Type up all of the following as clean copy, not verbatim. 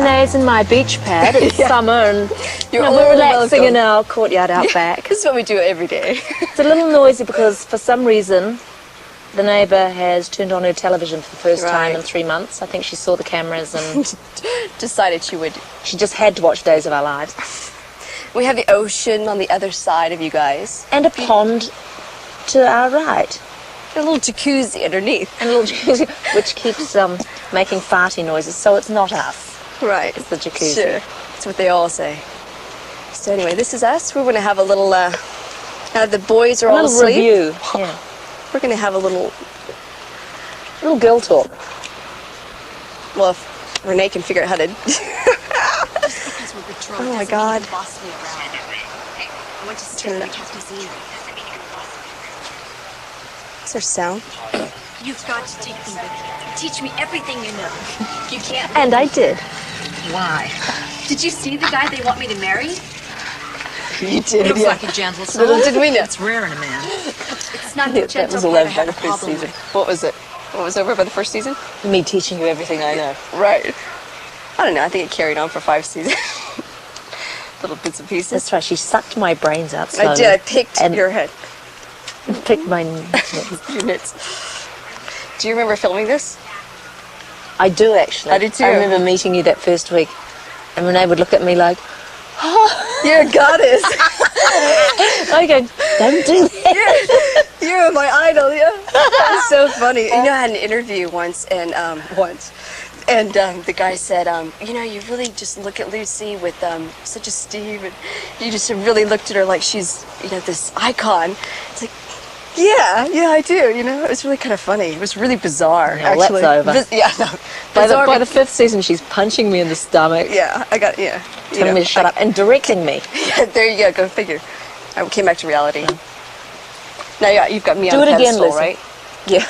mayonnaise in my beach pad. It's summer and You're we're relaxing in our courtyard out back. This is what we do every day. It's a little noisy because for some reason the neighbour has turned on her television for the first time in 3 months. I think she saw the cameras and decided she would. She just had to watch Days of Our Lives. We have the ocean on the other side of you guys. And a pond to our right. A little jacuzzi underneath. And a little jacuzzi, which keeps making farty noises, so it's not us. Right. It's the jacuzzi. Sure. That's what they all say. So anyway, this is us. We're going to have a little, now the boys are all asleep. Review. Yeah. We're going to have a little girl talk. Well, if Renee can figure out how to... Oh my God. Turn it up. Is there sound? You've got to take me with you. Teach me everything you know. You can't. And I did. Why? Did you see the guy they want me to marry? You did. Looks like a gentle soul. Little did we know. It's rare in a man. It's not the That gentle was part I over by have the a first problem season. with. What was it? What was over by the first season? Me teaching you everything I know. Right. I don't know. I think it carried on for 5 seasons. Little bits and pieces. That's right. She sucked my brains out slowly. I did. I picked your head. Picked my your nits. Do you remember filming this? I do, actually. I do too. I remember meeting you that first week, and Renee would look at me like, You're a goddess. I go, don't do that. You're my idol, yeah. That's so funny. You know, I had an interview once, and the guy said, you know, you really just look at Lucy with such esteem, and you just really looked at her like she's, you know, this icon. It's like, yeah, I do. You know, it was really kind of funny. It was really bizarre. Yeah, well, actually. that's over. Yeah, no. By the 5th season, she's punching me in the stomach. Yeah, I got, yeah. Telling me to shut up and directing me. Yeah, there you go. Go figure. I came back to reality. Yeah. Now, yeah, you've got me do on the it again, pedestal, Lucy. right? Yeah.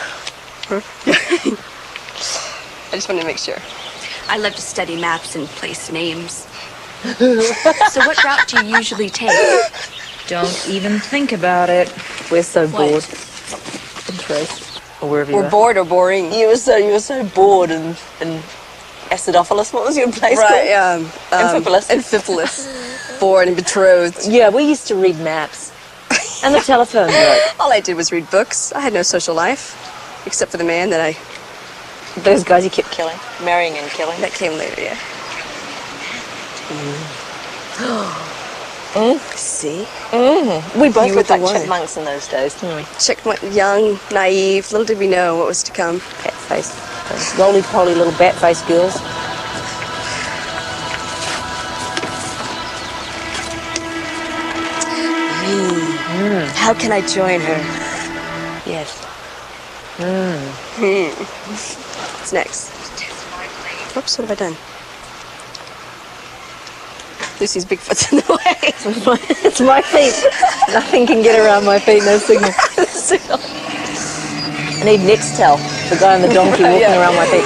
I just wanted to make sure. I love to study maps and place names. So what route do you usually take? Don't even think about it. We're so bored. In Trace. Or wherever you We're bored or boring. You were so bored and acidophilus. What was your place Right, called? Amphipolis. Amphipolis. Bored and betrothed. Yeah, we used to read maps. And the telephone book. All I did was read books. I had no social life. Except for the man that Those guys you kept killing. Marrying and killing. that came later, yeah. See? We both You looked were like the one. chipmunks in those days, didn't we? Chick went young, naive. Little did we know what was to come. Cat face. Those roly-poly little bat-faced girls. How can I join her? Yes. What's next? Whoops, what have I done? Lucy's big foot's in the way. It's my feet. Nothing can get around my feet, no signal. I need Nextel, the guy on the donkey walking around my feet.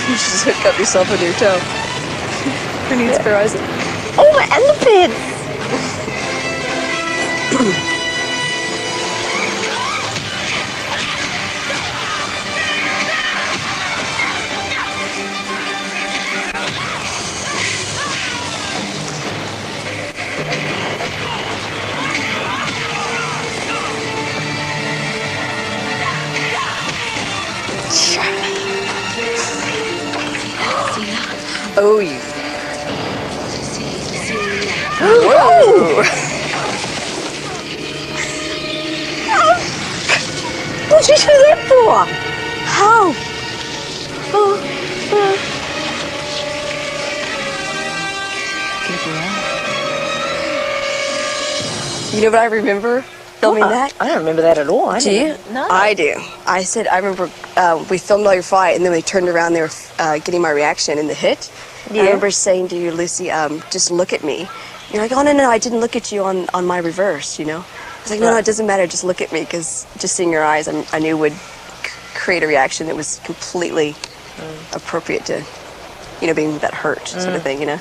You should just hook up yourself with your toe. Who needs Verizon? Oh, my underpants! Oh, you. Whoa! What'd you do that for? How? You know what I remember filming that? I don't remember that at all. Do you? No. I do. I remember we filmed all your fight, and then they turned around, they were getting my reaction in the hit. Yeah. I remember saying to you, Lucy, just look at me. You're like, oh, no, I didn't look at you on my reverse, you know? I was like, no, it doesn't matter, just look at me, because just seeing your eyes, I knew would create a reaction that was completely appropriate to, you know, being that hurt sort of thing, you know?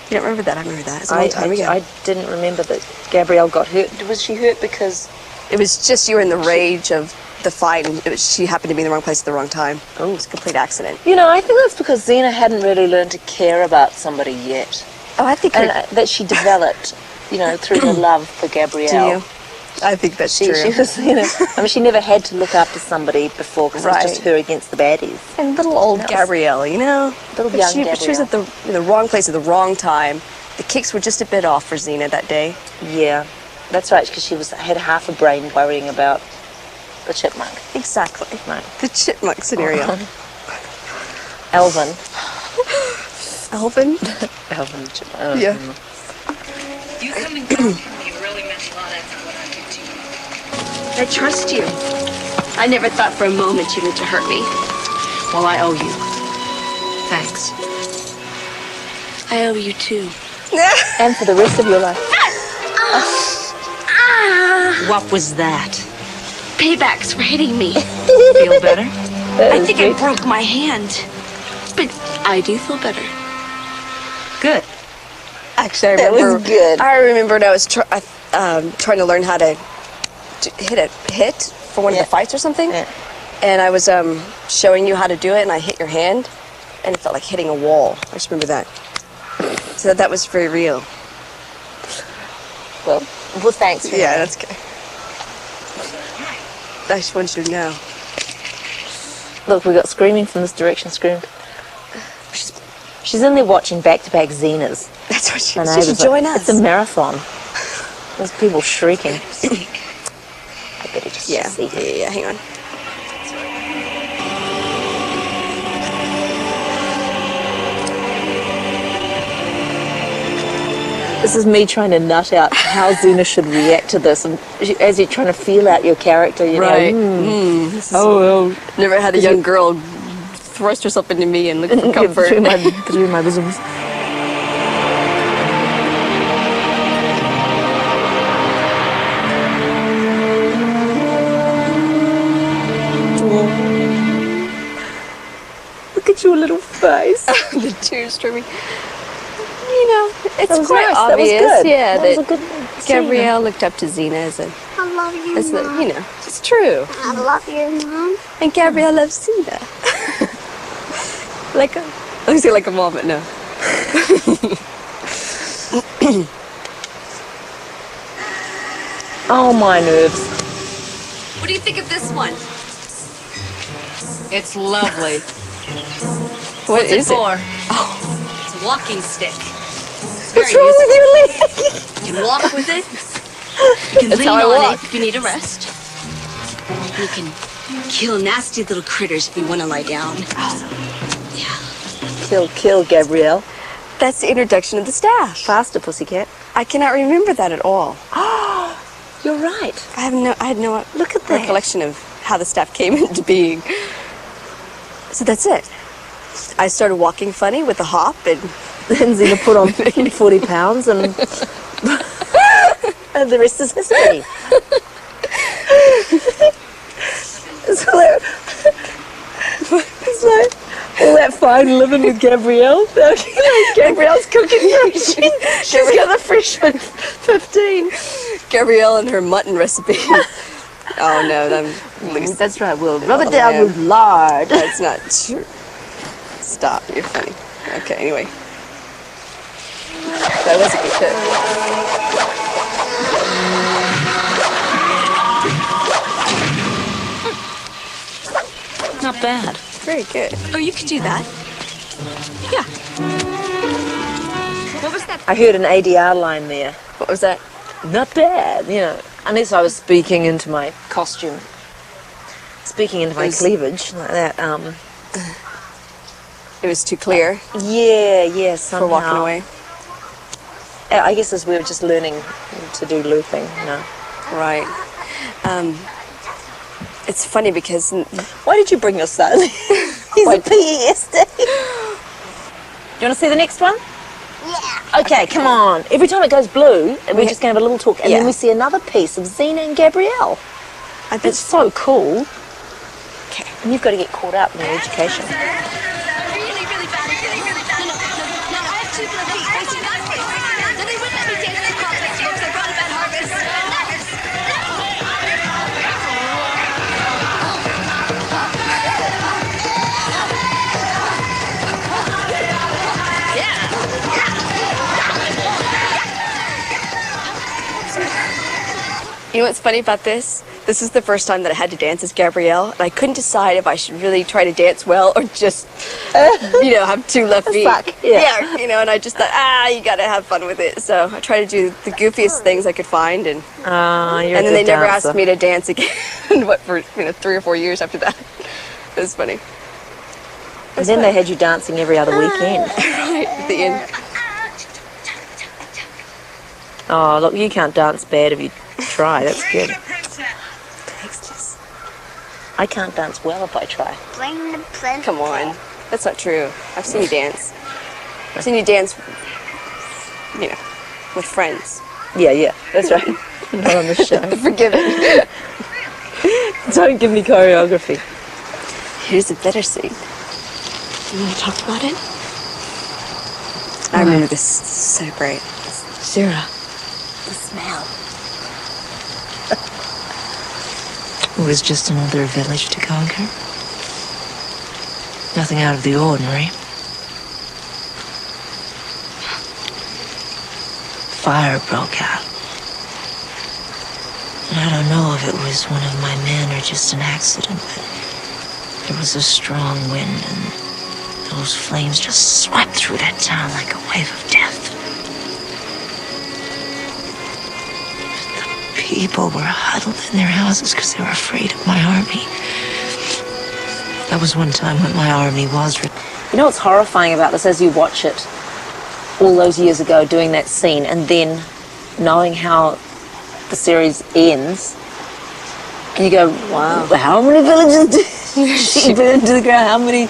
You don't remember that? I remember that. It's a long time ago. I didn't remember that Gabrielle got hurt. Was she hurt because... It was just you were in the rage of the fight, and she happened to be in the wrong place at the wrong time. Oh, it was a complete accident. You know, I think that's because Xena hadn't really learned to care about somebody yet. Oh, I think And that she developed, you know, through her love for Gabrielle. Do you? I think that's true. She was, you know, I mean, she never had to look after somebody before because it was just her against the baddies. And little old Gabrielle, you know? Little young She was at the wrong place at the wrong time. The kicks were just a bit off for Xena that day. Yeah, that's right, because she had half a brain worrying about the chipmunk. Exactly. Right. The chipmunk scenario. Alvin. Alvin? Alvin the chipmunk. Yeah. You coming down from me really meant a lot after what I did to you. I trust you. I never thought for a moment you meant to hurt me. Well, I owe you. Thanks. I owe you too. And for the rest of your life. What was that? Paybacks for hitting me. Feel better? I think I broke my hand. But I do feel better. Good. Actually, I That remember. was good. I remember when I was trying to learn how to hit for one of the fights or something. Yeah. And I was showing you how to do it, and I hit your hand, and it felt like hitting a wall. I just remember that. So that was very real. Well, thanks for Yeah, that. that's good. I just want you to know. Look, we got screaming from this direction. Scream. She's in there watching back-to-back Xenas. That's what she And should join us. It's a marathon. There's people shrieking. I better just see her. Yeah, hang on. This is me trying to nut out how Xena should react to this, and as you're trying to feel out your character, you know. Never had a young girl thrust herself into me and look for comfort. between my bosoms. Look at your little face. The tears streaming. You know, it's That was quite nice. obvious, That was good. yeah, That was that a good scene. Gabrielle looked up to Xena as a, I love you, as the, Mom. you know, it's true. I love you, Mom. And Gabrielle loves Xena. Like a, let me say like a mom, but no. Oh, my nerves. What do you think of this one? It's lovely. What What's it is it? for? Oh, it's a walking stick. It's very What's wrong with your leg? useful. You can walk with it. You can That's lean how I on walk. it if you need a rest. You can kill nasty little critters if you want to lie down. Yeah. Kill, Gabrielle. That's the introduction of the staff. Faster, pussycat. I cannot remember that at all. You're right. I had no Look at that. recollection of how the staff came into being. So that's it. I started walking funny with a hop, and Then Xena put on 40 pounds, and and the rest is history. It's like all that fine living with Gabrielle. Gabrielle's cooking. She's got the freshman 15. Gabrielle and her mutton recipe. Oh no, That's right. We'll rub it down with lard. that's not true. Stop, you're funny. Okay, anyway. That was a good cook. Not bad. Very good. Oh, you could do that. Yeah. What was that? I heard an ADR line there. What was that? Not bad, you know. Unless I was speaking into my costume, speaking into my cleavage like that. It was too clear Yeah, somehow. for walking away. I guess as we were just learning to do looping, you know. Right. It's funny because Why did you bring your son? He's a PES day. Do you want to see the next one? Yeah. Okay, come on. Every time it goes blue, and we're just going to have a little talk, and Yeah. then we see another piece of Xena and Gabrielle. I think It's so cool. okay. And you've got to get caught up in your education. Really, really bad. Really, really bad. No, I have 2 little feet facing backwards. No, they wouldn't let me dance in the crop festivals. I brought a bad harvest. You know what's funny about this? This is the first time that I had to dance as Gabrielle, and I couldn't decide if I should really try to dance well or just, have 2 left feet. Suck, yeah. And I just thought, you gotta have fun with it. So I tried to do the goofiest things I could find, and You're and a then good they never dancer. asked me to dance again. For 3 or 4 years after that. It was funny. And then they had you dancing every other weekend. Right at the end. Oh, look, you can't dance bad if you try. That's good. I can't dance well if I try. Bring the princess. Come on, that's not true. I've seen you dance. I've seen you dance, with friends. Yeah, that's right. Not on the show. Forgive it. Don't give me choreography. Here's a better scene. You want to talk about it? I remember this so great. Sarah. The smell. It was just another village to conquer. Nothing out of the ordinary. Fire broke out. And I don't know if it was one of my men or just an accident, but there was a strong wind and those flames just swept through that town like a wave of death. People were huddled in their houses because they were afraid of my army. That was one time when my army was. You know what's horrifying about this as you watch it all those years ago doing that scene and then knowing how the series ends and you go, wow, how many villages did she burn to the ground? How many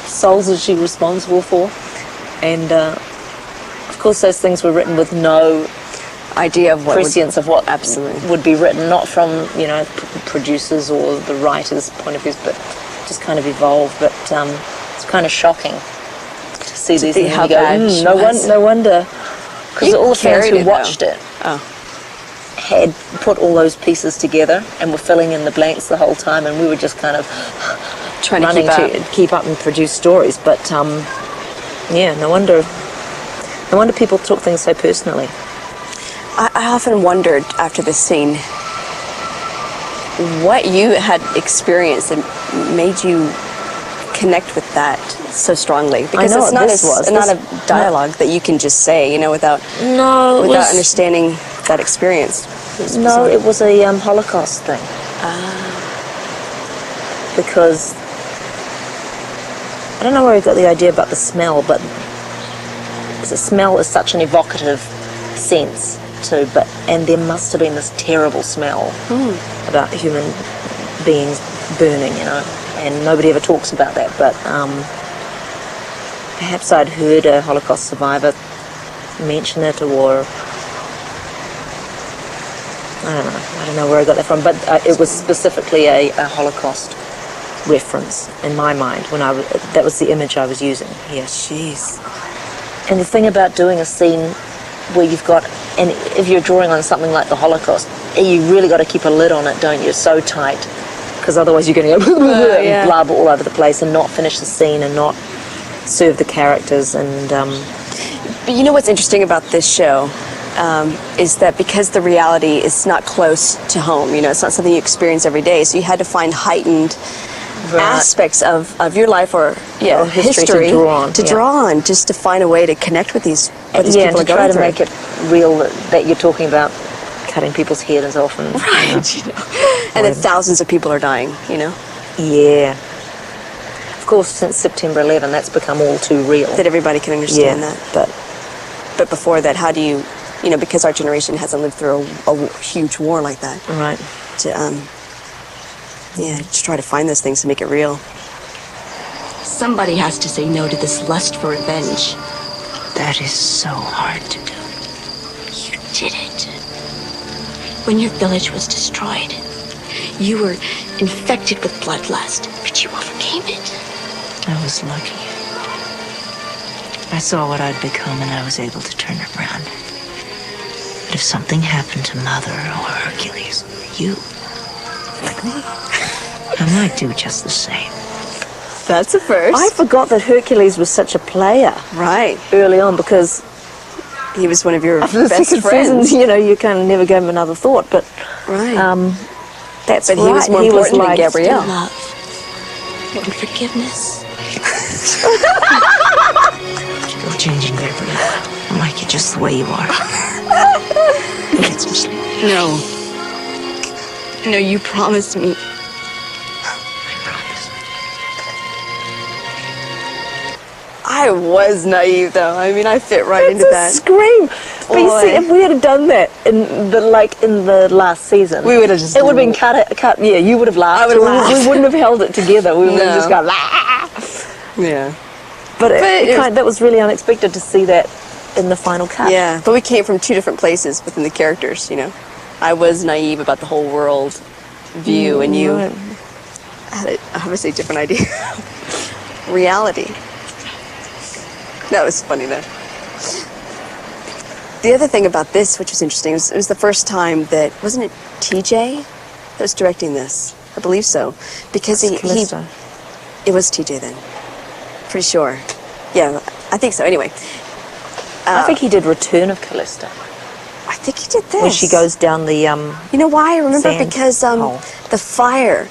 souls is she responsible for? And of course those things were written with no idea of what prescience of what absolutely would be written, not from producers or the writers' point of views, but just kind of evolved. But it's kind of shocking to see these things and you go, no wonder, because all the fans who watched it had put all those pieces together and were filling in the blanks the whole time, and we were just kind of trying to keep up and produce stories. But no wonder people took things so personally. I often wondered after this scene what you had experienced that made you connect with that so strongly. Because it's not a dialogue that you can just say, without understanding that experience. No, it was a Holocaust thing. Because I don't know where I got the idea about the smell, but the smell is such an evocative sense. And there must have been this terrible smell about human beings burning, and nobody ever talks about that, but perhaps I'd heard a Holocaust survivor mention it, or I don't know where I got that from, but it was specifically a Holocaust reference in my mind that was the image I was using. Yeah. Jeez. And the thing about doing a scene where you've got, and if you're drawing on something like the Holocaust, you really got to keep a lid on it, don't you? So tight, because otherwise you're going to go and blub all over the place and not finish the scene and not serve the characters. And but you know what's interesting about this show is that because the reality is not close to home, it's not something you experience every day, so you had to find heightened aspects of your life or history to draw on, just to find a way to connect with these people and to try to make it real that you're talking about cutting people's heads off and and that thousands of people are dying. Yeah. Of course, since September 11, that's become all too real. That everybody can understand that. But before that, how do you, because our generation hasn't lived through a huge war like that, right? To try to find those things to make it real. Somebody has to say no to this lust for revenge. That is so hard to do. You did it. When your village was destroyed, you were infected with bloodlust, but you overcame it. I was lucky. I saw what I'd become and I was able to turn it around. But if something happened to Mother or Hercules, you, like me, I might do just the same. That's a first. I forgot that Hercules was such a player right early on, because He was one of your After the best second friends. season, you know, you kind of never gave him another thought, but Right. that's But right. he was more important than like, Gabrielle. Love and forgiveness. Go changing, Gabriel. I like you just the way you are. Get some sleep. No. No, you promised me. I promise. I was naive, though. I mean, I fit right It's into a that. scream. But you see, Boy. if we had done that in the last season, We would have just- it would have been cut. Yeah, you would have laughed. I would have laughed. We wouldn't have held it together. We would have No. just gone. "Ah!" Yeah. But, it was- that was really unexpected to see that in the final cut. Yeah, but we came from two different places within the characters, you know. I was naive about the whole world view, and you Right. had a obviously different idea. Reality. That was funny, though. The other thing about this, which was interesting, it was the first time that, wasn't it TJ that was directing this? I believe so. Because he Callisto. it was TJ then. Pretty sure. Yeah, I think so. Anyway, I think he did Return of Callisto, I think he did this. when she goes down the You know why? I remember Sand because hole. the fire.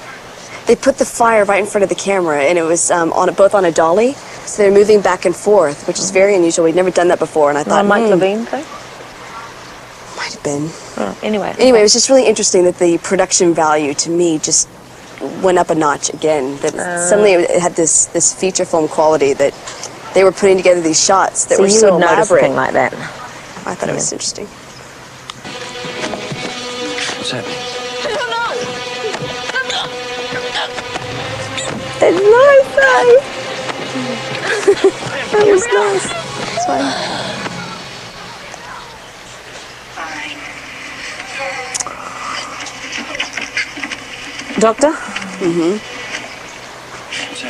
They put the fire right in front of the camera, and it was both on a dolly, so they're moving back and forth, which is very unusual. We'd never done that before, and I not thought, a Mike Levine thing. might have been. Oh, anyway. Anyway, it was just really interesting that the production value to me just went up a notch again. That suddenly it had this feature film quality that they were putting together these shots that So were you so would notice a elaborate. thing like that. I thought it was interesting. What's happening? It's nice, though. That was nice. It's fine. Doctor?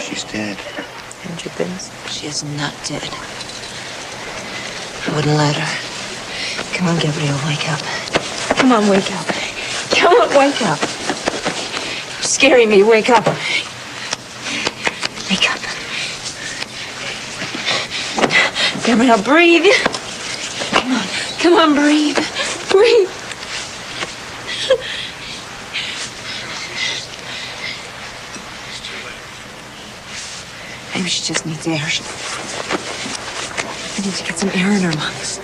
She's dead. Andrew Benz. She is not dead. I wouldn't let her. Come on, Gabriel, wake up. Come on, wake up. Come on, wake up. You're scaring me. Wake up. Wake up. Gabriel, breathe. Come on. Come on, breathe. Breathe. Maybe she just needs air. I need to get some air in her lungs.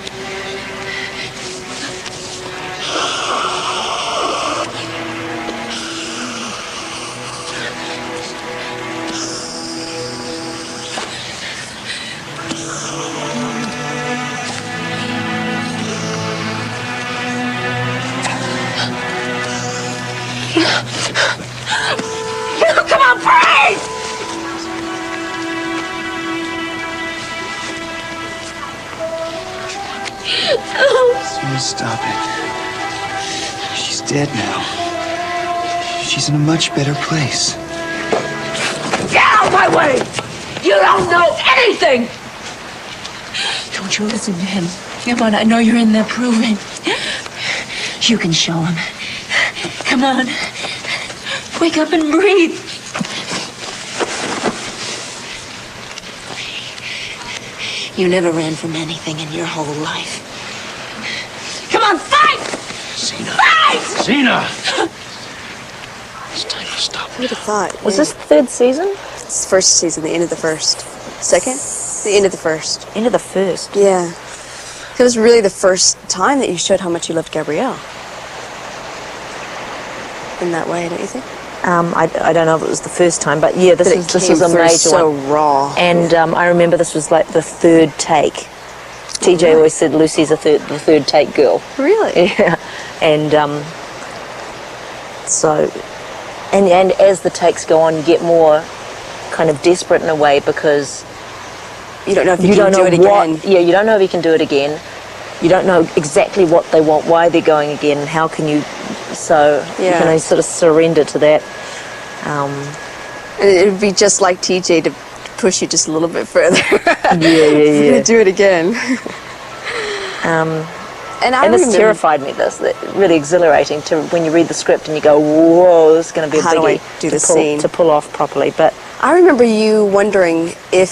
Come on, breathe! Xena, stop it. She's dead now. She's in a much better place. Get out of my way! You don't know anything! Don't you listen to him. Come on, I know you're in there proving. You can show him. Come on. Wake up and breathe. You never ran from anything in your whole life. Come on, fight! Xena! Fight! Xena! It's time to stop Who would have thought? Was this the third season? It's the first season, the end of the first. Second? The end of the first. End of the first. Yeah. It was really the first time that you showed how much you loved Gabrielle. In that way, don't you think? I don't know if it was the first time, but yeah, this But it was came a through major so one. raw. And I remember this was like the third take. TJ always said Lucy's the third take girl. Really? Yeah, and so, and as the takes go on, you get more kind of desperate in a way because You don't know if you, you can don't do know it what. again. Yeah, you don't know if you can do it again. You don't know exactly what they want, why they're going again, and how can you. So you Yeah. can only sort of surrender to that. And it would be just like TJ to push you just a little bit further. Yeah. Do it again. And I And this remember, terrified me. This really exhilarating to when you read the script and you go, "Whoa, this is going to be a How do biggie I do to this pull, scene?" to pull off properly." But I remember you wondering if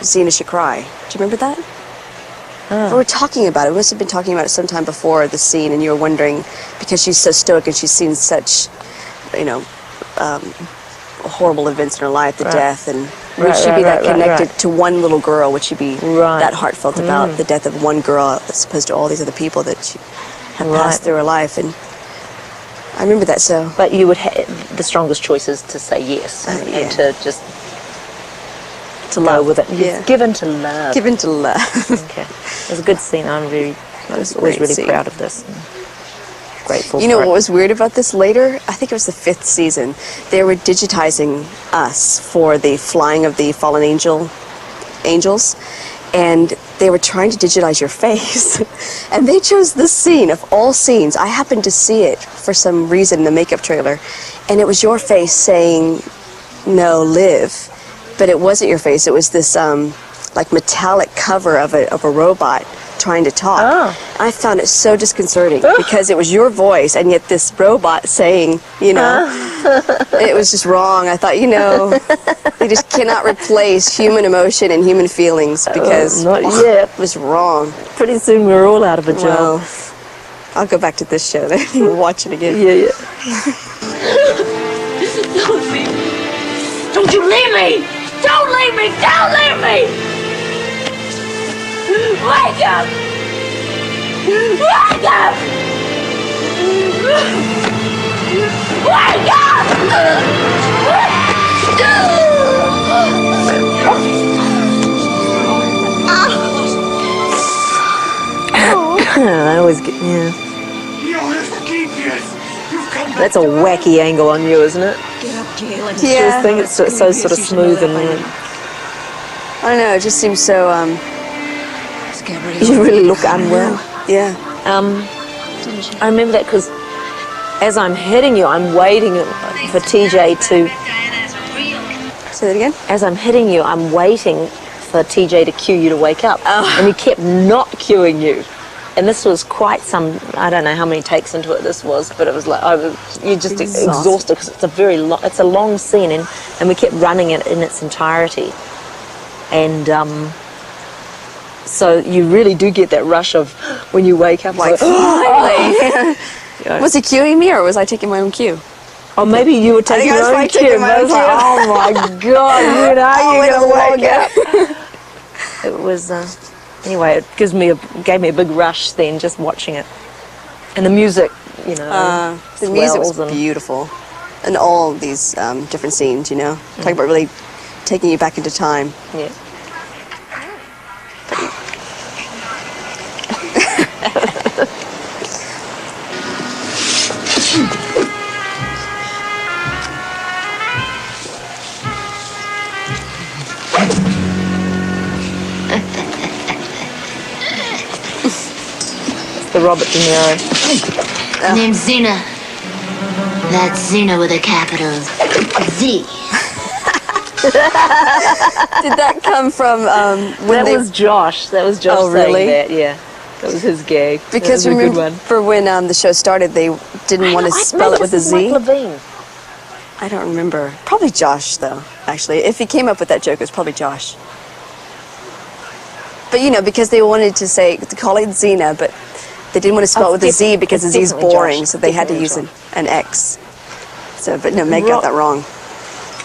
Xena should cry. Do you remember that? We were talking about it. We must have been talking about it sometime before the scene, and you were wondering, because she's so stoic and she's seen such, horrible events in her life, the death, and would she be that connected to one little girl? Would she be that heartfelt about the death of one girl as opposed to all these other people that she had passed through her life? And I remember that so. But you would have the strongest choices to say yes and to just to go love with it. Yeah. Given to love. Given to love. Okay. It was a good scene. I was always really proud of this. And grateful You know for what it. was weird about this later? I think it was the 5th season. They were digitizing us for the flying of the fallen angels, and they were trying to digitize your face. And they chose this scene of all scenes. I happened to see it for some reason in the makeup trailer, and it was your face saying, "No, live." But it wasn't your face. It was this like metallic cover of a robot trying to talk. I found it so disconcerting because it was your voice and yet this robot saying, it was just wrong. I thought, they just cannot replace human emotion and human feelings because not yet. it was wrong. Pretty soon we're all out of a job. Well, I'll go back to this show then. We'll watch it again. Yeah. Don't you leave me! Don't leave me! Don't leave me! Wake up! Wake up! Wake up! I always get, You don't have to keep this. You've come back. That's a wacky angle on you, isn't it? Yeah. I think it's so sort of smooth and I don't know. It just seems so, you really look unwell. yeah. I remember that because as I'm hitting you, I'm waiting for TJ to. Diana's real. Say that again? As I'm hitting you, I'm waiting for TJ to cue you to wake up, and he kept not cueing you. And this was quite some. I don't know how many takes into it this was, but it was like you're just exhausted because it's a very long. It's a long scene, and we kept running it in its entirety, and so you really do get that rush of when you wake up, Like, Yeah. was he cueing me or was I taking my own cue? Or maybe you were taking I was your own probably cue. taking my I own was like, oh my God, you're gonna wake up. It was anyway. It gave me a big rush then just watching it, and the music, The music was swells and- beautiful. And all these different scenes, Talking about really taking you back into time. Yeah. The Robert De Niro. My name's Xena. That's Xena with a capital Z. Did that come from when That was Josh. That was Josh Oh, saying really? that. Yeah, that was his gag. Because that was a good one. remember when the show started, they didn't want to spell it with a Z? Mike Levine. I don't remember. Probably Josh, though, actually. If he came up with that joke, it was probably Josh. But, because they wanted to call it Xena, but they didn't want to spell it with a Z because the Z is definitely boring, Josh. so they had to Definitely use an X. So, but no, Meg got that wrong.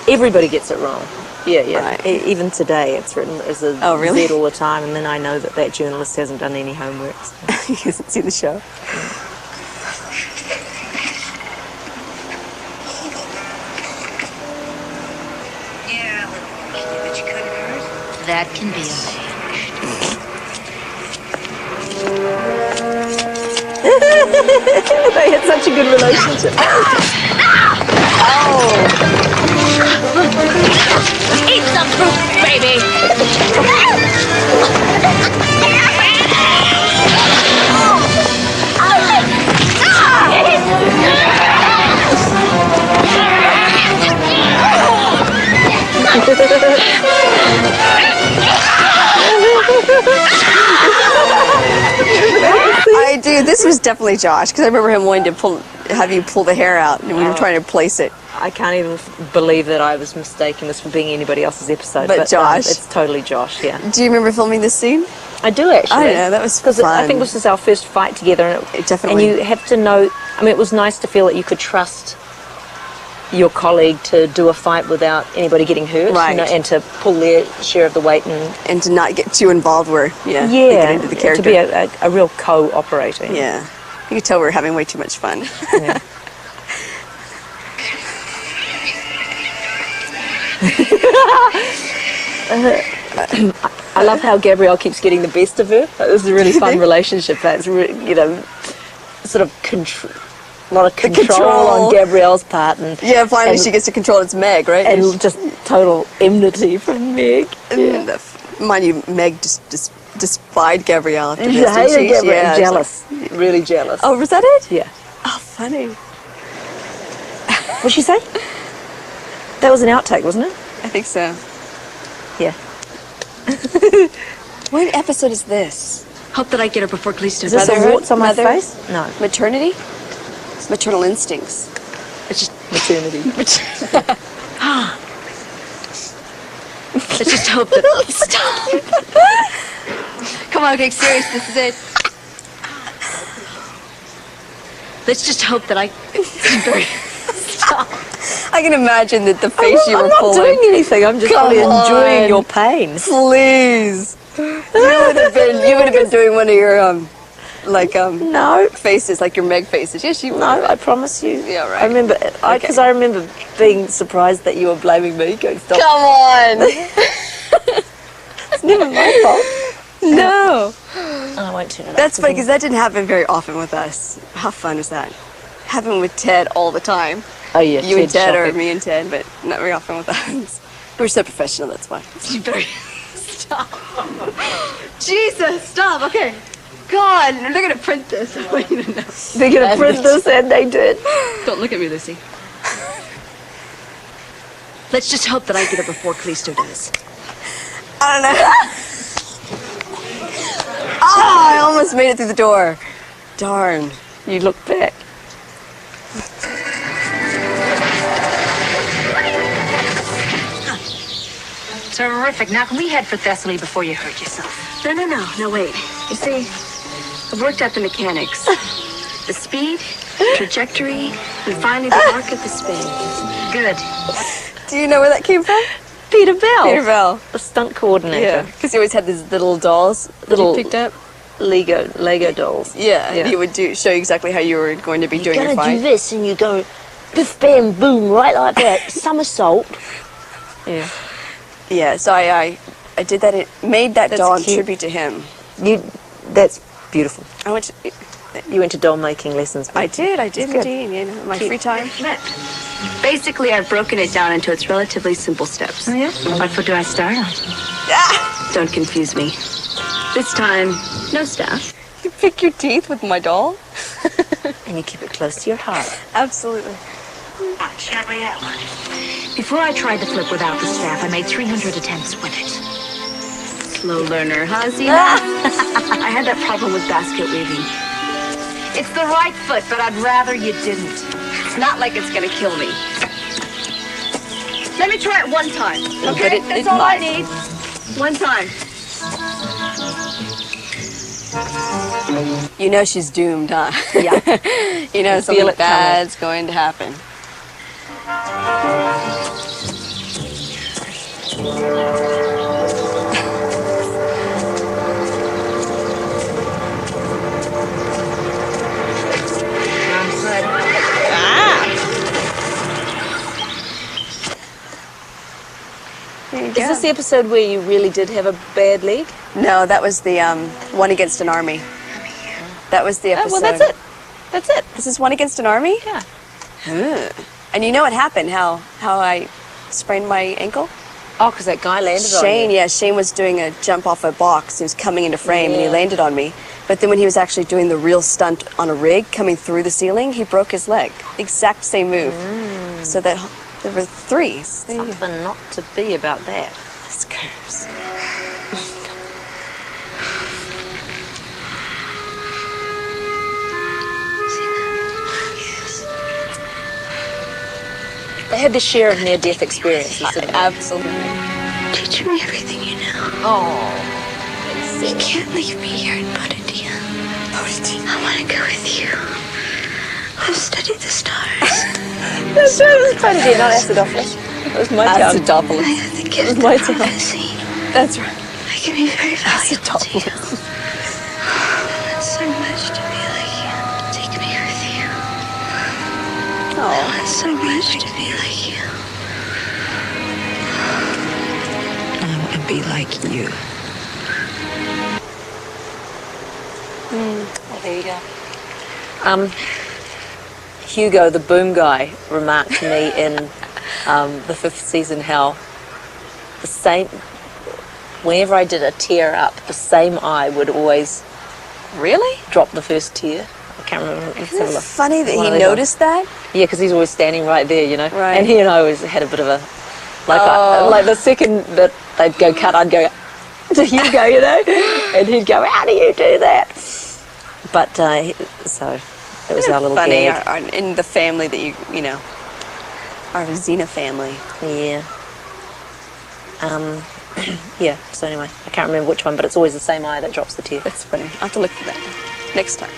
Everybody gets it wrong. Yeah. Right. Even today, it's written as a Oh, really? Z all the time, and then I know that journalist hasn't done any homework. So. He hasn't seen the show. Yeah, a little more, but you couldn't hurt. That can be arranged. They had such a good relationship. Eat some fruit, baby! I do. This was definitely Josh, because I remember him wanting to have you pull the hair out, and we were trying to place it. I can't even believe that I was mistaking this for being anybody else's episode. But Josh. It's totally Josh, yeah. Do you remember filming this scene? I do actually. I know, that was because I fun. think this is our first fight together, and Definitely. And you have to know. I mean, it was nice to feel that you could trust your colleague to do a fight without anybody getting hurt, Right. and to pull their share of the weight, and to not get too involved where, they get into the character. to be a real co-operator. Yeah. You could tell we were having way too much fun. Yeah. I love how Gabrielle keeps getting the best of her. This is a really fun relationship. That's sort of a lot of control on Gabrielle's part, and finally she gets to control. It's Meg, right? and just total enmity from Meg. And mind you, Meg just despised Gabrielle after She this. didn't hated she? Gabrielle. Yeah, Jealous, really jealous. Oh, was that it? Yeah. Oh, funny. What'd she say? That was an outtake, wasn't it? I think so. Yeah. What episode is this? Hope that I get her before Callisto Is this does. a warts on my Mother- face? No. Maternity? Maternal instincts. It's just, Maternity. let's just hope that. Stop. Come on, okay, serious. This is it. Let's just hope that I. Stop. I can imagine that the face you were I'm not pulling. doing anything. I'm just Come really enjoying on. your pain. Please. You would have been doing one of your No. faces, like your Meg faces. Yes, you would. No, I promise you. Yeah, right. I remember, because I remember being surprised that you were blaming me. Going, stop. Come on. It's never my fault. No. I won't turn it off. That's funny because that didn't happen very often with us. How fun is that? Happened with Ted all the time. Oh yeah, You and Ted, or shopping. me and Ted, but not very often with us. We're so professional, that's why. You better stop. Jesus, stop. Okay. God, they're gonna print this. I want you to know. They're gonna print this, and they did. Don't look at me, Lucy. Let's just hope that I get her before Callisto does. I don't know. Oh, I almost made it through the door. Darn. You look back. Terrific. Now, can we head for Thessaly before you hurt yourself? No, wait. You see, I've worked out the mechanics. The speed, trajectory, and finally the arc of the spin. Good. Do you know where that came from? Peter Bell. Peter Bell. The stunt coordinator. Yeah, because he always had these little dolls that Little- he picked up. Lego dolls. Yeah, Yeah. and he would show you exactly how you were going to be doing your Gotta fight. do this, and you go, biff, bam, boom, right like that, somersault. Yeah. Yeah, so I did that. It made that That's doll in cute. tribute to him. That's beautiful. I went. To, You went to doll making lessons. I did good. indeed. You know, my free time. Basically, I've broken it down into its relatively simple steps. Oh, yeah? What foot do I start on? Don't confuse me. This time, no staff. You pick your teeth with my doll. And you keep it close to your heart. Absolutely. Gabrielle. Before I tried the flip without the staff, I made 300 attempts with it. Slow learner, huh, Xena? I had that problem with basket weaving. It's the right foot, but I'd rather you didn't. It's not like it's gonna kill me. Let me try it one time, okay? But That's it all I might. need. One time. You know she's doomed, huh? Yeah. You know feel something it coming. bad's going to happen. There you Is go. this the episode where you really did have a bad leg? No, that was the One Against an Army. That was the episode. Oh, well, that's it. That's it. This is One Against an Army? Yeah. And you know what happened? How I sprained my ankle? Oh, because that guy landed on Shane, you. yeah, Shane was doing a jump off a box. He was coming into frame and he Yeah. landed on me. But then when he was actually doing the real stunt on a rig coming through the ceiling, he broke his leg. Exact same move. So that there were three. There you go. Something not to be about that. This curse. They had their share of near-death experiences, didn't they? Absolutely. Teach me everything you know. Oh. You can't leave me here in Bodhitia. I want to go with you. I've studied the stars. That's right, it was Bodhitia, not Acidophilus. It was my town. Acidophilus. I have the gift of my town. prophecy. That's right. I can be very valuable to you. I want so much to be like you. Take me with you. I want so much to be like you. I want to be like you. Oh, there you go. Hugo, the boom guy, remarked to me in the 5th season how the same, whenever I did a tear up, the same eye would always Really? drop the first tear. I can't remember. Let's have a Isn't it look. funny that One he of these noticed that? Yeah, because he's always standing right there, you know. Right. And he and I always had a bit of a, like the second that they'd go cut, I'd go to Hugo, you know, and he'd go, "How do you do that?" But so it was our little Funny gag. in the family that you know, our Xena family. Yeah. Yeah. So anyway, I can't remember which one, but it's always the same eye that drops the tear. That's funny. I'll have to look for that next time.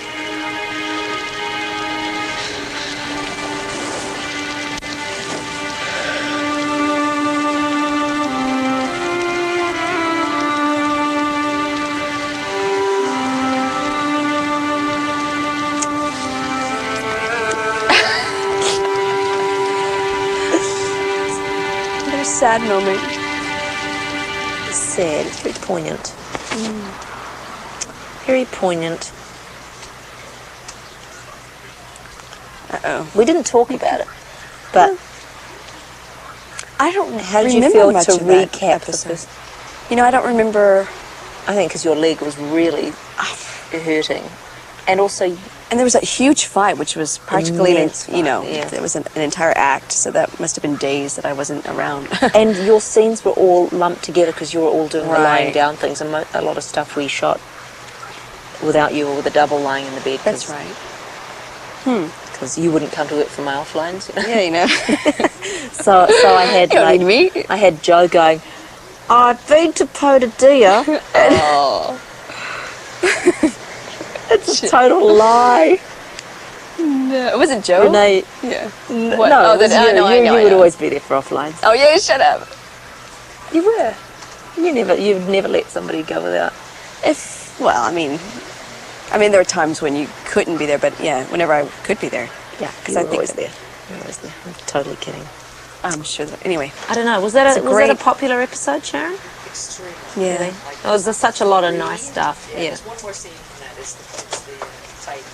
Very sad moment. Sad. It's very poignant. Very poignant. Uh-oh. We didn't talk about it, but I don't how did you remember feel much to of that recap the episode. first? You know, I don't remember. I think because your leg was really hurting, and also And there was that huge fight, which was practically, Immense you know, fight, yeah. there was an entire act, so that must have been days that I wasn't around. and your scenes were all lumped together because you were all doing the lying Right. down things, and a lot of stuff we shot without you or with a double lying in the bed. That's right. Because you wouldn't come to work for my offlines. You know? Yeah, you know. So I had You don't need me. I had Joe going, "I've been to Potadia." Oh. It's a total lie. No, was it Joe? Renee, Yeah. no, What? it Oh, was then- you. I know, I you know, you I would know. always be there for offlines. Oh, yeah, shut up. You were. You'd never let somebody go without. Well, I mean, there were times when you couldn't be there, but yeah, whenever I could be there. Yeah, because you I were think always that- there. You were always there. I'm totally kidding. I'm sure that, anyway. I don't know. Was that It's a was great- that a popular episode, Sharon? Yeah. Really? There was such a lot of nice stuff. Yeah. There's one more scene from that. It's the fight.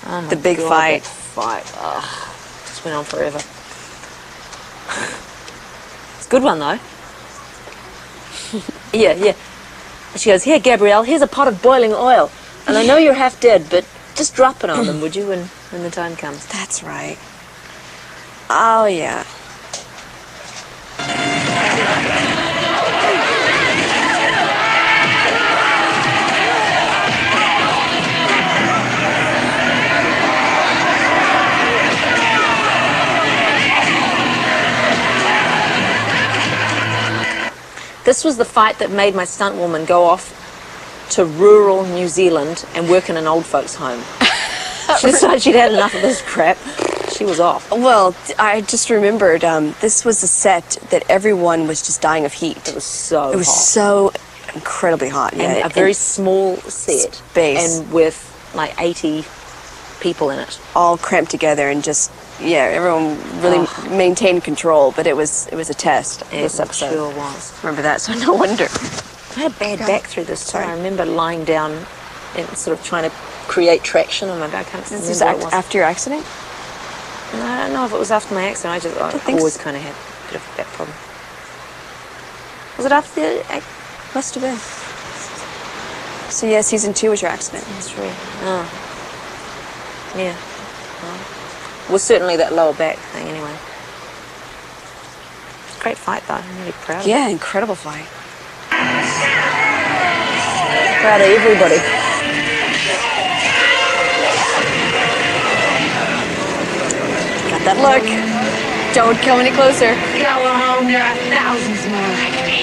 Oh my The big God, fight. that fight. Ugh, just went on forever. It's a good one though. Yeah. She goes, "Here, Gabrielle, here's a pot of boiling oil. And I know you're half dead, but just drop it on them, would you, when the time comes?" That's right. Oh, yeah. This was the fight that made my stunt woman go off to rural New Zealand and work in an old folks' home. She decided she'd had enough of this crap. She was off. Well, I just remembered this was a set that everyone was just dying of heat. It was so It was hot. so incredibly hot. And Yeah, a very small set. Space. And with like 80 people in it. all cramped together and just everyone really maintained control. But it was a test. This episode. sure was. Remember that? So no wonder. I had bad God. back through this time. Sorry. I remember lying down and sort of trying to create traction on my back. I can't This remember is what it was. after your accident? No, I don't know if it was after my accident. I think always so. kind of had a bit of a back problem. Was it after the accident? Must have been. So yeah, season 2 was your accident. That's right. Oh. Yeah. Well, it was certainly that lower back thing anyway. Great fight though. I'm really proud of it. Yeah, incredible fight. Proud of everybody. Got that look. Don't come any closer. Go home, there are thousands more like me.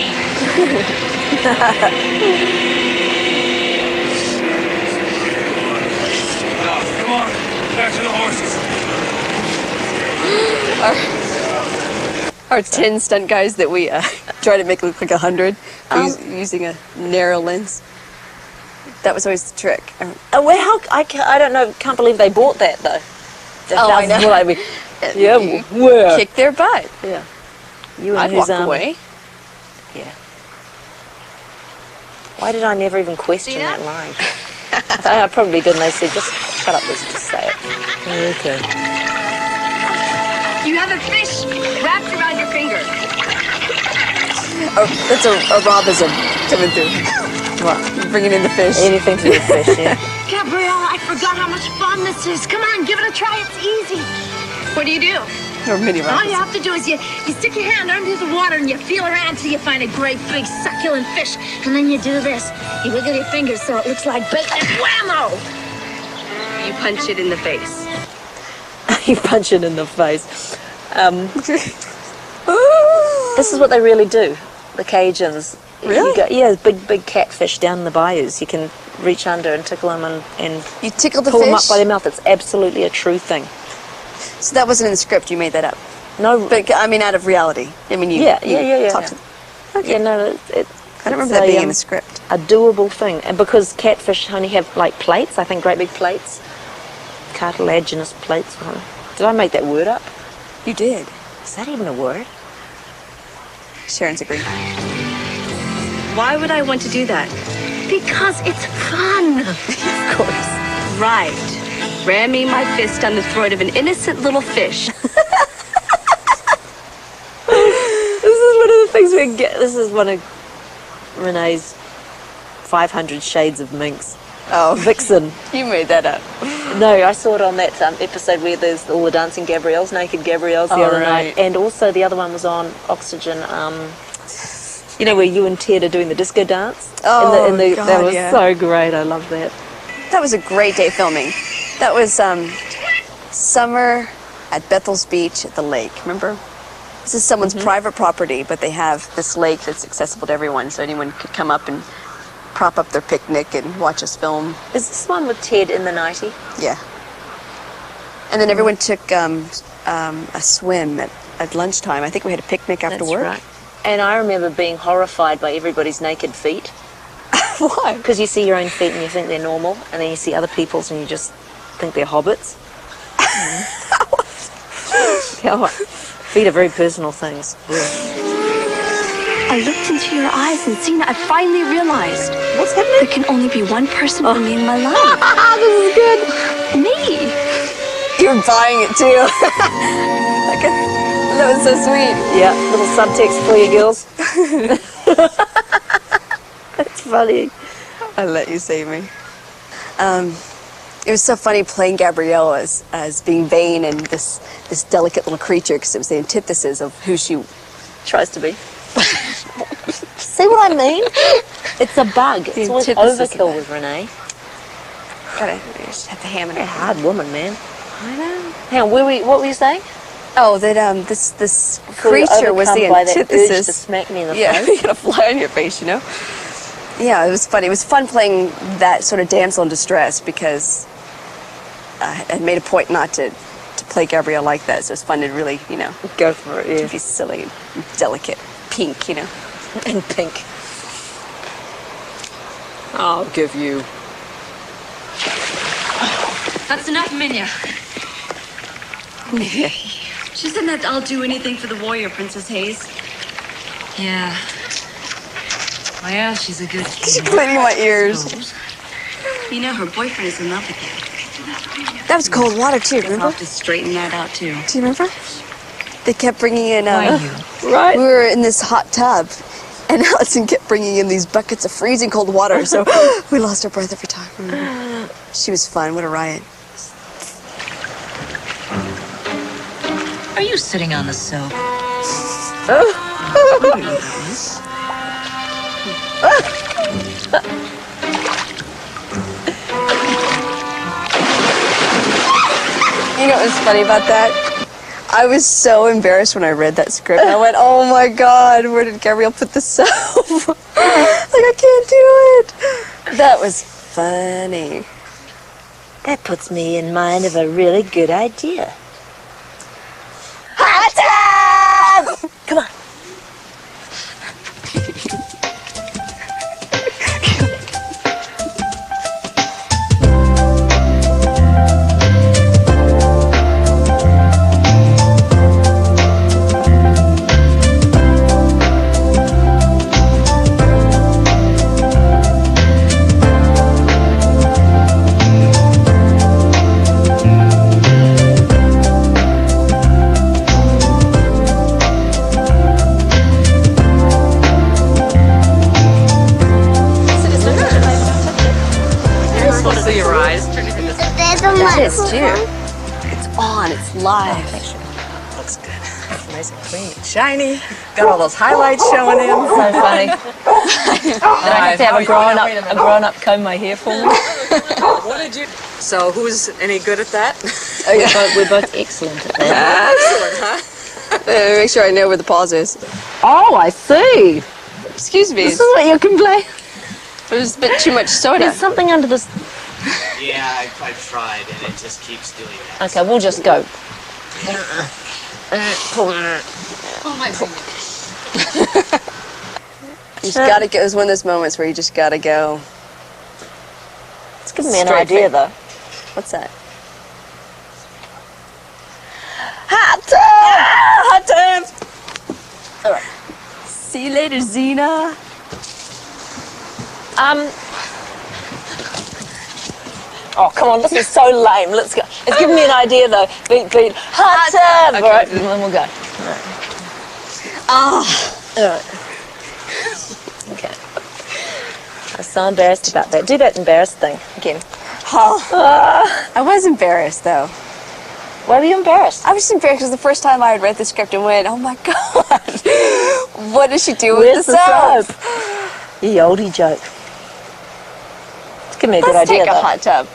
back to the horses. Our 10 stunt guys that we try to make look like 100 using a narrow lens. That was always the trick. Well, I don't know. Can't believe they bought that though. I know. Yeah, where? Kick their butt. Yeah. You and I'd whose walk arm? away. Yeah. Why did I never even question Xena? that line? I probably didn't. They said, just shut up, let's just say it. Okay. You have a fish wrapped around your finger. Oh, that's a Robism coming through. What? Bringing in the fish. Anything to do with fish, yeah. Gabrielle, I forgot how much fun this is. Come on, give it a try. It's easy. What do? Or mini All you Robism. have to do is you stick your hand under the water and you feel around until you find a great big succulent fish. And then you do this. You wiggle your fingers so it looks like bacon and whammo! You punch it in the face. You punch it in the face. This is what they really do, the Cajuns. Really? You go, yeah, big catfish down in the bayous. You can reach under and tickle them and You tickle the pull them up fish? by their mouth. It's absolutely a true thing. So that wasn't in the script, you made that up. No, But, I mean, out of reality. I mean, you... yeah. talked Yeah, no, I don't remember that being in the script. a doable thing. And because catfish only have like plates, I think great big plates, cartilaginous plates. Did I make that word up? You did. Is that even a word? Sharon's agreeing. Why would I want to do that? Because it's fun. Of course. Right. Ramming my fist down the throat of an innocent little fish. This is one of the things we get. This is one of Renee's 500 Shades of Minx. Oh, Vixen. you made that up. No, I saw it on that episode where there's all the dancing Gabrielles, naked Gabrielles the other night. And also the other one was on Oxygen, you know, where you and Ted are doing the disco dance? Oh, that God, was yeah. so great. I love that. That was a great day filming. That was summer at Bethel's Beach at the lake, remember? This is someone's private property, but they have this lake that's accessible to everyone, so anyone could come up and prop up their picnic and watch us film. Is this one with Ted in the 90? Yeah. And then everyone took a swim at lunchtime. I think we had a picnic after work. Right. And I remember being horrified by everybody's naked feet. Why? Because you see your own feet and you think they're normal, and then you see other people's and you just think they're hobbits. Yeah, feet are very personal things. I looked into your eyes and Xena, I finally realized. What's happening? There can only be one person for me in my life. This is good. Me. You're buying it too. That was so sweet. Yeah, little subtext for you girls. That's funny. I let you save me. It was so funny playing Gabrielle as being vain and this delicate little creature, because it was the antithesis of who she Tries to be. See what I mean? It's a bug. It's always antithesis of overkill that. with Renee. gotta you just have to hammer You're a it. hard woman, man. I know. Hang on, what were you saying? Oh, that this Before you're creature was the overcome by that urge to antithesis. smack me in the Yeah, face. you gotta fly on your face, you know. Yeah, it was funny. It was fun playing that sort of damsel in distress because I had made a point not to play Gabrielle like that. So it's fun to really, you know, Go for it, yeah. be silly, and delicate, pink, you know. And pink. I'll give you. That's enough, Minya. She said that I'll do anything for the warrior, Princess Hayes. Yeah. Oh, yeah, she's a good She's cleaning my ears. You know, her boyfriend is in love with you. That was cold water too. I'll Remember? have to straighten that out, too. Do you remember? They kept bringing in. Right. We were in this hot tub, and Allison kept bringing in these buckets of freezing cold water. So we lost our breath every time. She was fun. What a riot. Are you sitting on the soap? You know what was funny about that? I was so embarrassed when I read that script. I went, oh my God, where did Gabrielle put the soap? Like, I can't do it. That was funny. That puts me in mind of a really good idea. Come on. See your eyes turning into There's a That is microphone. too. It's on. It's live. Looks good. Nice and clean, shiny. Got all those highlights showing in. So funny. Did I have to have a grown-up comb my hair for me? What did you? So who's any good at that? We're both excellent at that. Excellent, huh? Make sure I know where the pause is. Oh, I see. Excuse me. This is what you can play. There's a bit too much soda. There's something under this. Yeah, I've tried, and it just keeps doing that. Okay, we'll just go. You just gotta go. It's one of those moments where you just gotta go. It's giving me an Straight idea, face. though. What's that? Hot times! All right. See you later, Xena. Oh, come on, this is so lame. Let's go. It's giving me an idea, though. Beat. Hot tub! Okay. All right, and then we'll go. All right. Okay. I'm so embarrassed about that. Do that embarrassed thing again. I was embarrassed, though. Why were you embarrassed? I was just embarrassed because the first time I had read the script and went, oh my god, what does she do with Where's the the soap? soap? Ye oldie joke. It's giving me a good Let's idea, take a though. hot tub.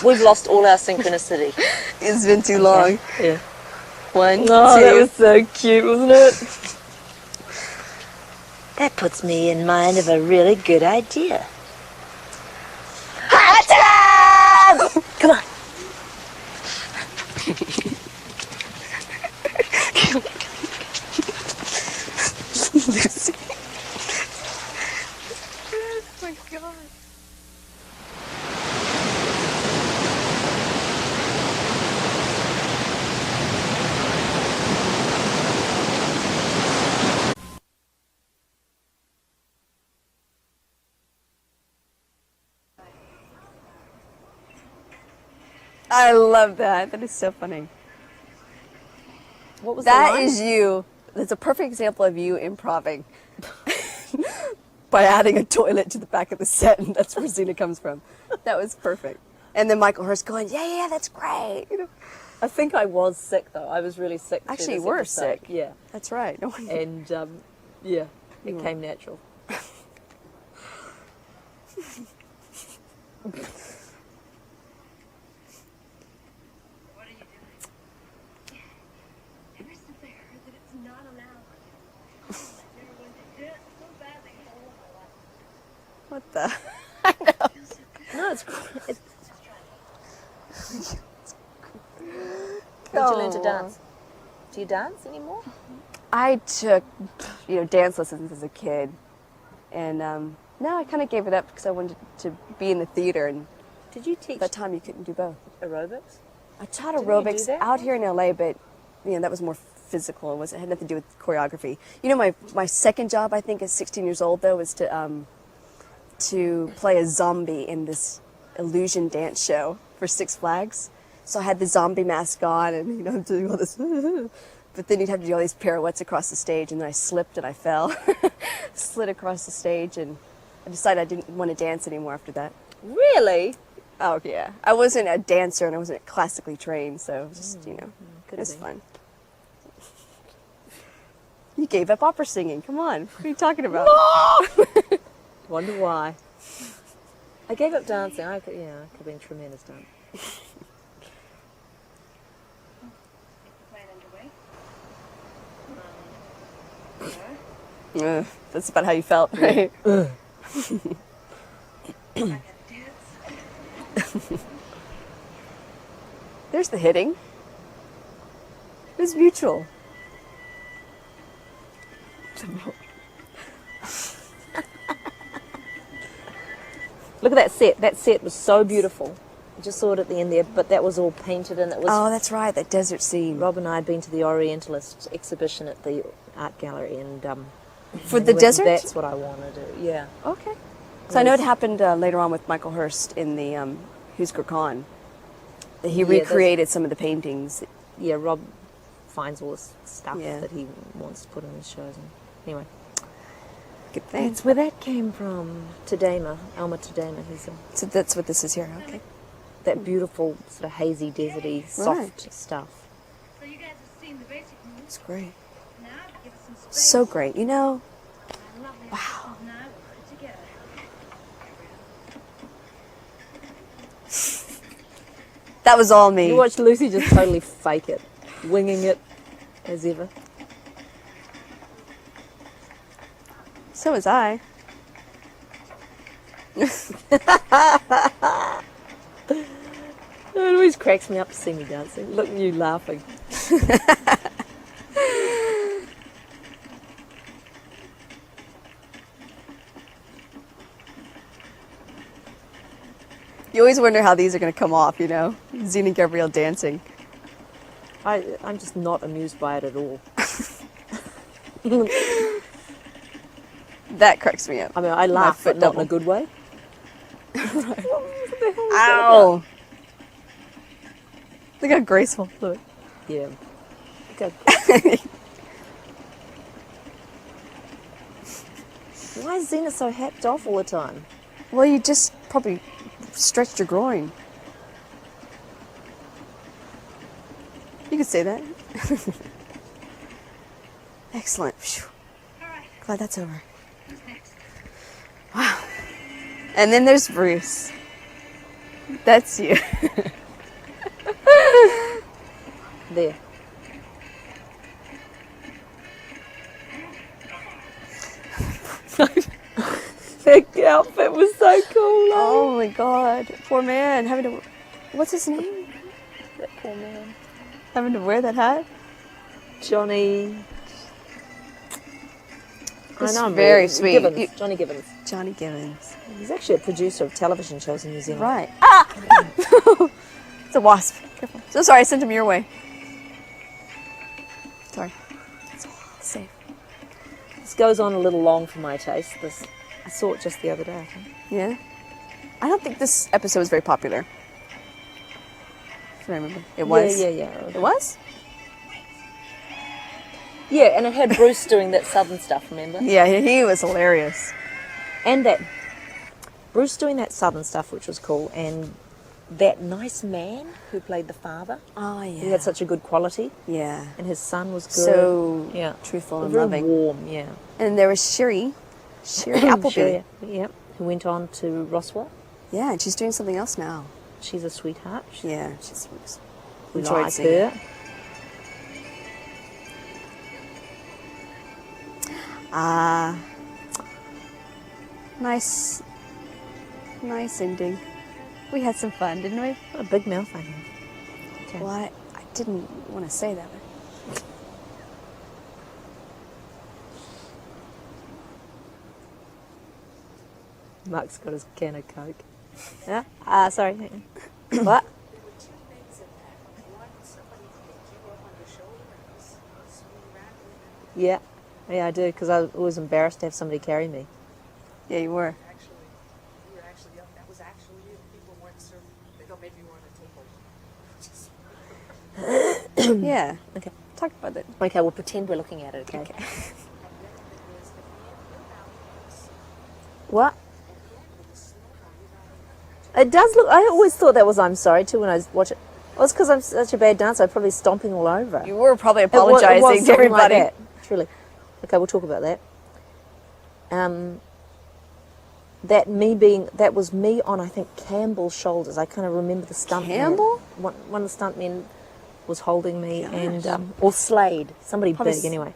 We've lost all our synchronicity. It's been too long. Yeah. 1, 2. Oh, that was so cute, wasn't it? That puts me in mind of a really good idea. Come on. Lucy. Oh my god. I love that. That is so funny. What was the That line? is you. That's a perfect example of you improving by adding a toilet to the back of the set, and that's where Xena comes from. That was perfect. And then Michael Hurst going, yeah, that's great. You know, I think I was sick, though. I was really sick. through actually, you this were episode. sick. Yeah. That's right. No one. And, yeah, it came natural. Ever since I heard that it's not allowed, I never wanted to do it so badly in my whole life. What the? No, it's When did you learn to dance? Do you dance anymore? I took, dance lessons as a kid, and no, I kind of gave it up because I wanted to be in the theater, and Did you at teach that time you couldn't do both. aerobics? I taught Didn't you do aerobics that? out here in LA, but that was more physical. It had nothing to do with choreography. You know, my second job, I think, at 16 years old, though, was to play a zombie in this illusion dance show for Six Flags. So I had the zombie mask on, and I'm doing all this. But then you'd have to do all these pirouettes across the stage, and then I slipped and I fell, slid across the stage, and I decided I didn't want to dance anymore after that. Really? Oh yeah, I wasn't a dancer and I wasn't classically trained, so it was just it was fun. You gave up opera singing. Come on, what are you talking about? Wonder why. I gave up dancing. I could have been tremendous dancer. That's about how you felt, right? There's the hitting. It was mutual. Look at that set. That set was so beautiful. I just saw it at the end there, but that was all painted and it was... Oh, that's right, that desert scene. Rob and I had been to the Orientalist exhibition at the art gallery and... For the desert? That's what I want to do, yeah. Okay. So I know it happened later on with Michael Hurst in the Husker Khan. He recreated some of the paintings. Yeah, Rob finds all this stuff Yeah. that he wants to put in his shows. And anyway, Good thing. that's where that came from. Tadema, Alma Tadema. So that's what this is here, okay. That beautiful sort of hazy, deserty, soft stuff. So you guys have seen the basic moves. It's great. Now give us some space. So great. You know, Wow. Now put together. that was all me. You watch Lucy just totally fake it, winging it as ever. So was I. It always cracks me up to see me dancing. Look at you laughing. You always wonder how these are going to come off, you know? Xena and Gabrielle dancing. I'm just not amused by it at all. That cracks me up. I mean, I laugh, foot but not in double. a good way. Ow! Look how graceful. Look. Yeah. Okay. Why is Xena so hacked off all the time? Well, you just probably stretched your groin. You could say that. Excellent. Phew. Glad that's over. Wow. And then there's Bruce. That's you. There. That outfit was so cool. Oh my god. Poor man. Having to. What's his name? That poor man. Having to wear that hat? Johnny. That's I know, very really. sweet. Gibbons. Johnny Gibbons. Johnny Gibbons. He's actually a producer of television shows in New Zealand. Right. Ah! It's a wasp. Careful. So sorry, I sent him your way. Sorry. It's safe. This goes on a little long for my taste. I saw it just the other day, I think. Yeah? I don't think this episode was very popular. If I remember. It was? Yeah. It was? Yeah, and it had Bruce doing that southern stuff, remember? Yeah, he was hilarious. And that Bruce doing that southern stuff, which was cool, and that nice man who played the father. Oh, yeah. He had such a good quality, Yeah. and his son was good. So yeah, truthful and very loving. warm. Yeah, And there was Sherry Appleby. Sure, yeah, who went on to Roswell. Yeah, and she's doing something else now. She's a sweetheart. Yeah, she's We enjoyed like seeing her. Nice ending. We had some fun, didn't we? What a big mouth I have. Okay. Well, I didn't want to say that. But Mark's got his can of Coke. Yeah. Sorry. Hang on. What? Yeah. Yeah, I do, because I was embarrassed to have somebody carry me. yeah, you were. That was actually it. People weren't serving. They thought maybe you were on a table. Yeah. Okay. Talk about it. Okay, we'll pretend we're looking at it, okay? What? It does look... I always thought that was I'm sorry, too, when I watch it. Well, it's because I'm such a bad dancer, I'm probably stomping all over. You were probably It was apologizing to something like everybody. that, truly. Okay, we'll talk about that. That was me on, I think, Campbell's shoulders. I kind of remember the stuntman. Campbell? One of the stuntmen was holding me, and or Slade, somebody Probably big anyway.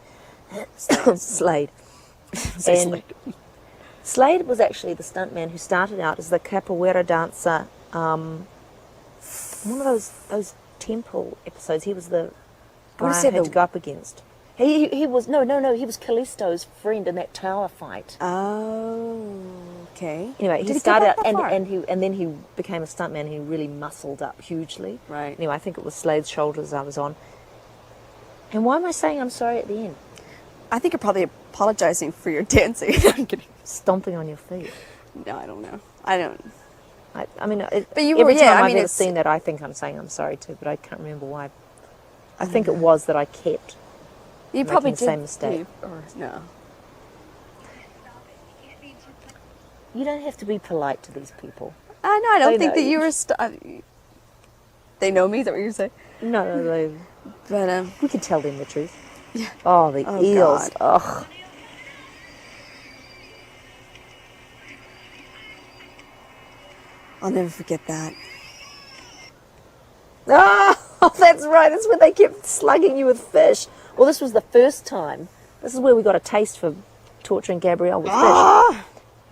Slade. Say And Slade. Slade was actually the stuntman who started out as the capoeira dancer. One of those temple episodes. He was the guy I had to go up against. He was no. He was Callisto's friend in that tower fight. Oh, okay. Anyway, Did he he started get out that far? and then he became a stuntman. And he really muscled up hugely. Right. Anyway, I think it was Slade's shoulders I was on. And why am I saying I'm sorry at the end? I think you're probably apologizing for your dancing. I'm kidding. Stomping on your feet. No, I don't know. I don't. I mean, But you every were- time yeah, I I've mean, ever it's- seen that, I think I'm saying I'm sorry too, but I can't remember why. I think it was that I kept You making probably the did. same mistake. Or no. You don't have to be polite to these people. I know. I don't They think know that you were. They know me. Is that what you're saying? No, But we can tell them the truth. Oh, the Oh, eels. God. Ugh. I'll never forget that. Oh, that's right. That's when they kept slugging you with fish. Well, this was the first time. This is where we got a taste for torturing Gabrielle with fish.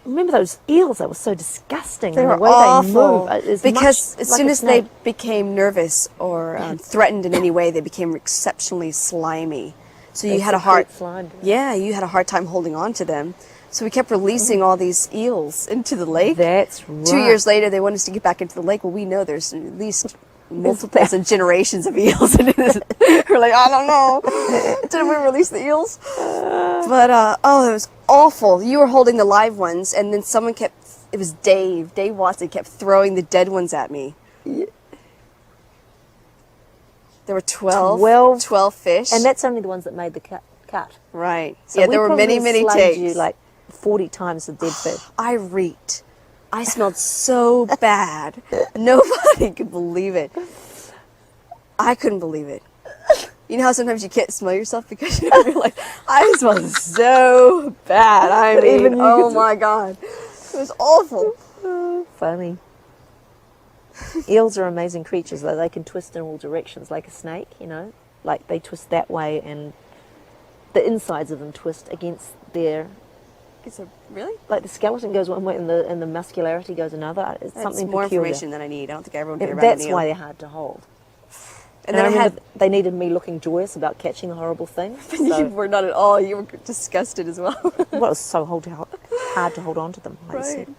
Remember those eels? They were so disgusting. They and were the way awful. they move. It's Because much as like soon a as they snake. became nervous or threatened in any way, they became exceptionally slimy. So you They had a hard. secrete slime. Yeah, you had a hard time holding on to them. So we kept releasing all these eels into the lake. That's right. 2 years later, they want us to get back into the lake. Well, we know there's at least multiples and generations of eels in it. We're like, I don't know. Did we release the eels? But, oh, it was awful. You were holding the live ones, and then someone kept, it was Dave Watson kept throwing the dead ones at me. There were 12 fish. And that's only the ones that made the cut. Right. So yeah, we there were probably many slugged takes. you like 40 times the dead fish. I reeked. I smelled so bad. Nobody could believe it. I couldn't believe it. You know how sometimes you can't smell yourself because you're like, I smell so bad. I mean, Even you oh could- my God. It was awful. Funny. Eels are amazing creatures, though. They can twist in all directions like a snake, you know? Like they twist that way and the insides of them twist against their... Really? Like the skeleton goes one way and the muscularity goes another. It's That's something more peculiar. information than I need. I don't think everyone can get around That's an eel. why they're hard to hold. And then I remember had... they needed me looking joyous about catching the horrible thing. You So, were not at all. You were disgusted as well. well, it was so hard to hold on to them, like you said.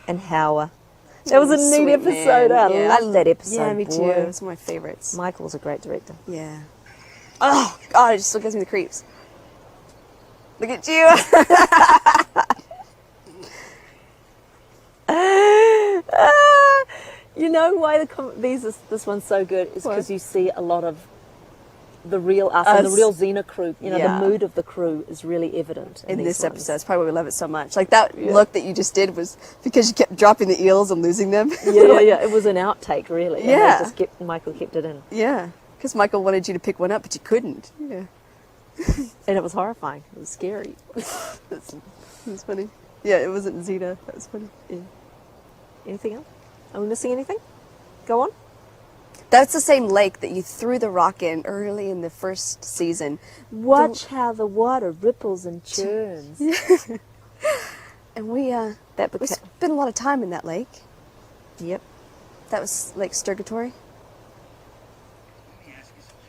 And Howard. That was a neat Sweet episode. man. I Yeah, loved that episode. Yeah, me too. boy. It's one of my favorites. Michael was a great director. Yeah. Oh, God, it just still gives me the creeps. Look at you. You know why this one's so good is because you see a lot of the real us and the real Xena crew. You know, Yeah. the mood of the crew is really evident In these this ones. episode. That's probably why we love it so much. Like that look that you just did was because you kept dropping the eels and losing them. Yeah. It was an outtake, really. And Yeah. Michael kept it in. Yeah. Because Michael wanted you to pick one up, but you couldn't. Yeah. And it was horrifying. It was scary. That's funny. Yeah, it wasn't Xena. That was funny. Yeah. Anything else? Are we missing anything? Go on. That's the same lake that you threw the rock in early in the first season. Watch how the water ripples and churns. And we spent a lot of time in that lake. Yep. That was Lake Sturgatory.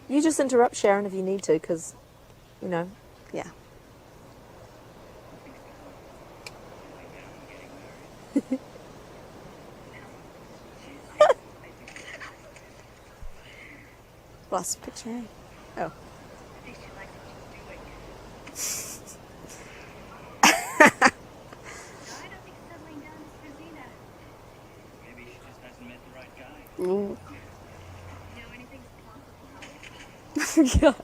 You just interrupt Sharon if you need to, because, you know. Yeah. Lost the picture. Oh. Maybe she just hasn't met the right guy. Mm. God.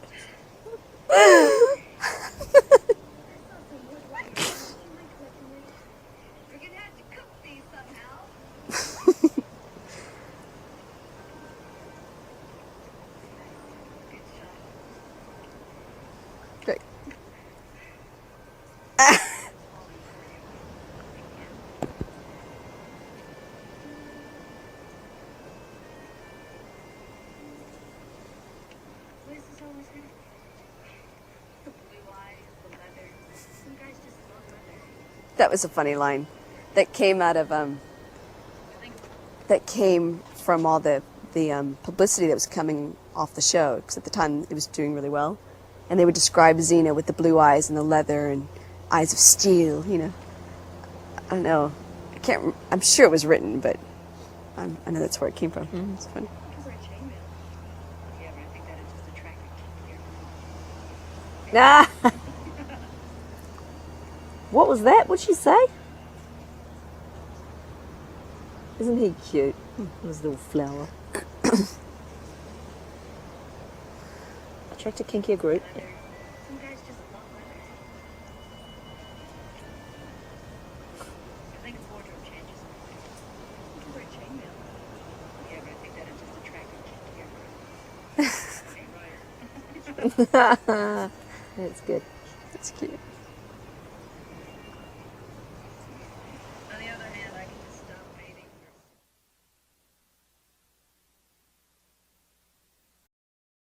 Great. That was a funny line. That came out of that came from all the publicity that was coming off the show, because at the time it was doing really well, and they would describe Xena with the blue eyes and the leather and eyes of steel. You know, I don't know. I can't. I'm sure it was written, but I know that's where it came from. It's funny. Ah. What was that? What'd she say? Isn't he cute? His little flower. Attract a kinkier group. That's good. That's cute.